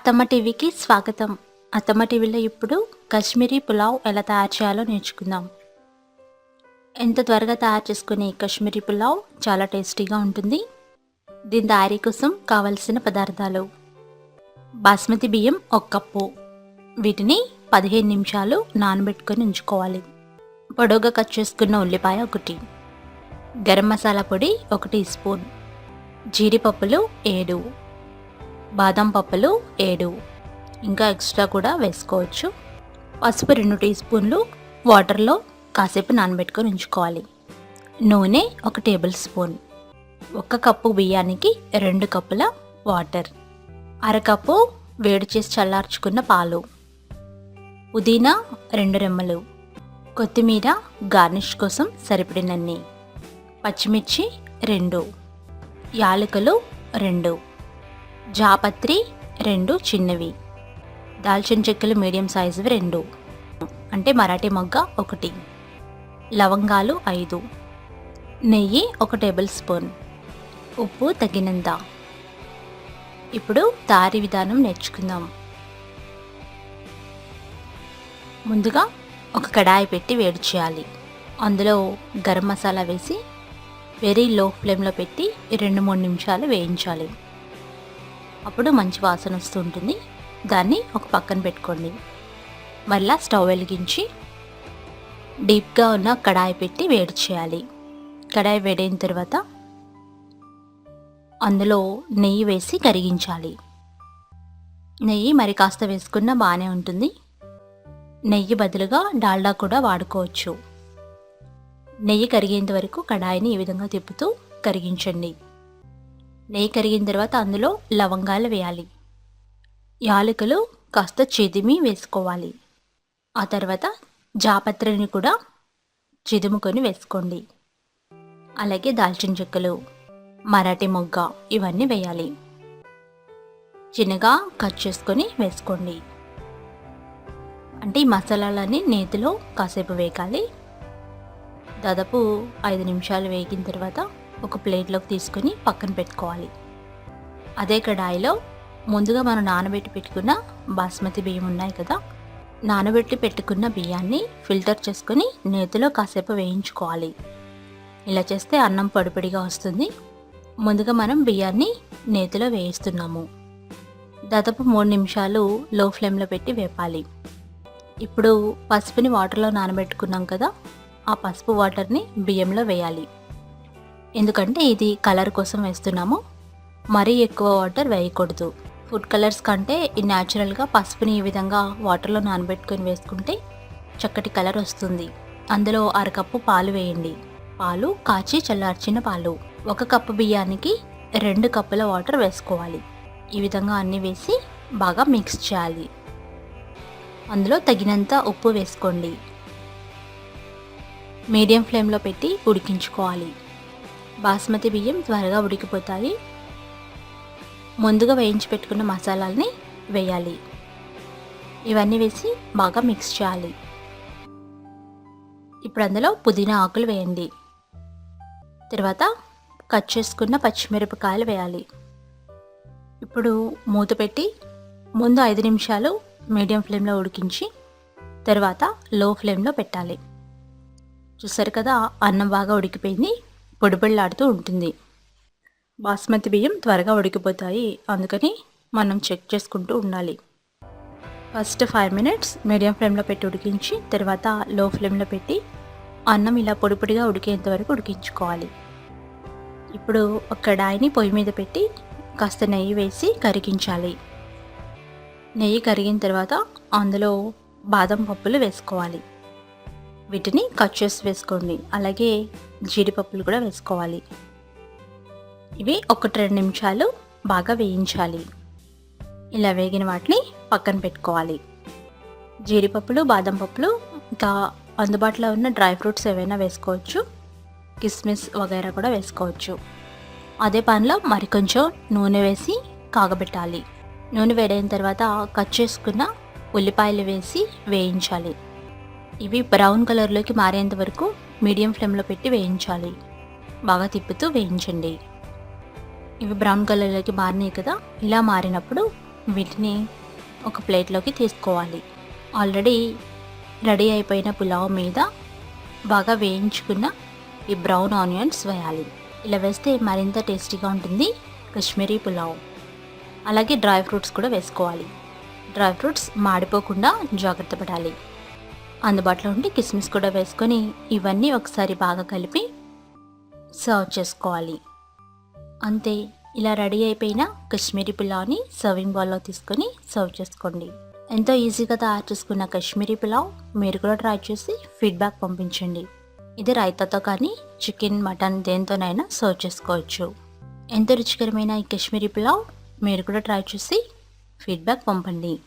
అత్తమ్మ టీవీకి స్వాగతం. అత్తమ్మ టీవీలో ఇప్పుడు కాశ్మీరీ పులావ్ ఎలా తయారు చేయాలో నేర్చుకుందాం. ఎంత త్వరగా తయారు చేసుకునే కాశ్మీరీ పులావ్ చాలా టేస్టీగా ఉంటుంది. దీని తయారీ కోసం కావలసిన పదార్థాలు: బాస్మతి బియ్యం 1 కప్పు, వీటిని 15 నిమిషాలు నానబెట్టుకొని ఉంచుకోవాలి. పొడవుగా కట్ చేసుకున్న ఉల్లిపాయ 1, గరం మసాలా పొడి 1 టీ స్పూన్, జీడిపప్పులు 7, బాదం పప్పులు 7, ఇంకా ఎక్స్ట్రా కూడా వేసుకోవచ్చు. పసుపు 2 టీ స్పూన్లు వాటర్లో కాసేపు నానబెట్టుకొని ఉంచుకోవాలి. నూనె 1 టేబుల్ స్పూన్, 1 కప్పు బియ్యానికి 2 కప్పుల వాటర్, అరకప్పు వేడి చేసి చల్లార్చుకున్న పాలు, పుదీనా 2 రెమ్మలు, కొత్తిమీర గార్నిష్ కోసం సరిపడినన్ని, పచ్చిమిర్చి 2, యాలకులు 2, జాపత్రి 2 చిన్నవి, దాల్చిన చెక్కలు మీడియం సైజువి 2, అంటే మరాఠీ మొగ్గ 1, లవంగాలు 5, నెయ్యి 1 టేబుల్ స్పూన్, ఉప్పు తగినంత. ఇప్పుడు తయారీ విధానం నేర్చుకుందాం. ముందుగా ఒక కడాయి పెట్టి వేడి చేయాలి. అందులో గరం మసాలా వేసి వెరీ లో ఫ్లేమ్లో పెట్టి 2-3 నిమిషాలు వేయించాలి. అప్పుడు మంచి వాసన వస్తుంటుంది. దాన్ని ఒక పక్కన పెట్టుకోండి. మళ్ళీ స్టవ్ వెలిగించి డీప్గా ఉన్న కడాయి పెట్టి వేడి చేయాలి. కడాయి వేడైన తర్వాత అందులో నెయ్యి వేసి కరిగించాలి. నెయ్యి మరి కాస్త వేసుకున్నా బాగానే ఉంటుంది. నెయ్యి బదులుగా డాల్డా కూడా వాడుకోవచ్చు. నెయ్యి కరిగేంత వరకు కడాయిని ఈ విధంగా తిప్పుతూ కరిగించండి. నెయ్యి కరిగిన తర్వాత అందులో లవంగాలు వేయాలి. యాలకులు కాస్త చిదిమి వేసుకోవాలి. ఆ తర్వాత జాపత్రిని కూడా చిదుముకొని వేసుకోండి. అలాగే దాల్చిన చెక్కలు, మరాఠీ మొగ్గ ఇవన్నీ వేయాలి. చిన్నగా కట్ చేసుకొని వేసుకోండి. అంటే ఈ మసాలాలన్నీ నేతిలో కాసేపు వేగాలి. దాదాపు 5 నిమిషాలు వేగిన తర్వాత ఒక ప్లేట్లోకి తీసుకొని పక్కన పెట్టుకోవాలి. అదే కడాయిలో ముందుగా మనం నానబెట్టి పెట్టుకున్న బాస్మతి బియ్యం ఉన్నాయి కదా, నానబెట్టి పెట్టుకున్న బియ్యాన్ని ఫిల్టర్ చేసుకొని నేతిలో కాసేపు వేయించుకోవాలి. ఇలా చేస్తే అన్నం పొడిపొడిగా వస్తుంది. ముందుగా మనం బియ్యాన్ని నేతిలో వేయిస్తున్నాము. దాదాపు 3 నిమిషాలు లో ఫ్లేమ్లో పెట్టి వేపాలి. ఇప్పుడు పసుపుని వాటర్లో నానబెట్టుకున్నాం కదా, ఆ పసుపు వాటర్ని బియ్యంలో వేయాలి. ఎందుకంటే ఇది కలర్ కోసం వేస్తున్నాము. మరీ ఎక్కువ వాటర్ వేయకూడదు. ఫుడ్ కలర్స్ కంటే న్యాచురల్గా పసుపుని ఈ విధంగా వాటర్లో నానబెట్టుకొని వేసుకుంటే చక్కటి కలర్ వస్తుంది. అందులో 1 కప్పు పాలు వేయండి. పాలు కాచి చల్లార్చిన పాలు. 1 కప్పు బియ్యానికి 2 కప్పుల వాటర్ వేసుకోవాలి. ఈ విధంగా అన్నీ వేసి బాగా మిక్స్ చేయాలి. అందులో తగినంత ఉప్పు వేసుకోండి. మీడియం ఫ్లేమ్లో పెట్టి ఉడికించుకోవాలి. బాస్మతి బియ్యం త్వరగా ఉడికిపోతాయి. ముందుగా వేయించి పెట్టుకున్న మసాలాలని వేయాలి. ఇవన్నీ వేసి బాగా మిక్స్ చేయాలి. ఇప్పుడు అందులో పుదీనా ఆకులు వేయండి. తర్వాత కట్ చేసుకున్న పచ్చిమిరపకాయలు వేయాలి. ఇప్పుడు మూత పెట్టి ముందు 5 నిమిషాలు మీడియం ఫ్లేమ్లో ఉడికించి తర్వాత లో ఫ్లేమ్లో పెట్టాలి. చూసారు కదా, అన్నం బాగా ఉడికిపోయింది. పొడిపొడిలాడుతూ ఉంటుంది. బాస్మతి బియ్యం త్వరగా ఉడికిపోతాయి. అందుకని మనం చెక్ చేసుకుంటూ ఉండాలి. ఫస్ట్ 5 మినిట్స్ మీడియం ఫ్లేమ్లో పెట్టి ఉడికించి తర్వాత లో ఫ్లేమ్లో పెట్టి అన్నం ఇలా పొడిపొడిగా ఉడికేంత వరకు ఉడికించుకోవాలి. ఇప్పుడు ఒక కడాయిని పొయ్యి మీద పెట్టి కాస్త నెయ్యి వేసి కరిగించాలి. నెయ్యి కరిగిన తర్వాత అందులో బాదం పప్పులు వేసుకోవాలి. వీటిని కట్ చేసి వేసుకోండి. అలాగే జీడిపప్పులు కూడా వేసుకోవాలి. ఇవి 1-2 నిమిషాలు బాగా వేయించాలి. ఇలా వేగిన వాటిని పక్కన పెట్టుకోవాలి. జీడిపప్పులు, బాదం పప్పులు, ఇంకా అందుబాటులో ఉన్న డ్రై ఫ్రూట్స్ ఏవైనా వేసుకోవచ్చు. కిస్మిస్ వగైరా కూడా వేసుకోవచ్చు. అదే పాన్లో మరికొంచెం నూనె వేసి కాగబెట్టాలి. నూనె వేడైన తర్వాత కట్ చేసుకున్న ఉల్లిపాయలు వేసి వేయించాలి. ఇవి బ్రౌన్ కలర్లోకి మారేంత వరకు మీడియం ఫ్లేమ్లో పెట్టి వేయించాలి. బాగా తిప్పుతూ వేయించండి. ఇవి బ్రౌన్ కలర్లోకి మారినాయి కదా, ఇలా మారినప్పుడు వీటిని ఒక ప్లేట్లోకి తీసుకోవాలి. ఆల్రెడీ రెడీ అయిపోయిన పులావ్ మీద బాగా వేయించుకున్న ఈ బ్రౌన్ ఆనియన్స్ వేయాలి. ఇలా వేస్తే మరింత టేస్టీగా ఉంటుంది కాశ్మీరీ పులావ్. అలాగే డ్రై ఫ్రూట్స్ కూడా వేసుకోవాలి. డ్రై ఫ్రూట్స్ మాడిపోకుండా జాగ్రత్త పడాలి. అందుబాటులో ఉండి కిస్మిస్ కూడా వేసుకొని ఇవన్నీ ఒకసారి బాగా కలిపి సర్వ్ చేసుకోవాలి. అంతే, ఇలా రెడీ అయిపోయిన కాశ్మీరీ పులావ్ని సర్వింగ్ బౌల్లో తీసుకొని సర్వ్ చేసుకోండి. ఎంతో ఈజీగా తయారు చేసుకున్న కాశ్మీరీ పులావ్ మీరు కూడా ట్రై చేసి ఫీడ్బ్యాక్ పంపించండి. ఇది రైతాతో కానీ చికెన్, మటన్ దేంతోనైనా సర్వ్ చేసుకోవచ్చు. ఎంతో రుచికరమైన ఈ కాశ్మీరీ పులావ్ మీరు కూడా ట్రై చేసి ఫీడ్బ్యాక్ పంపండి.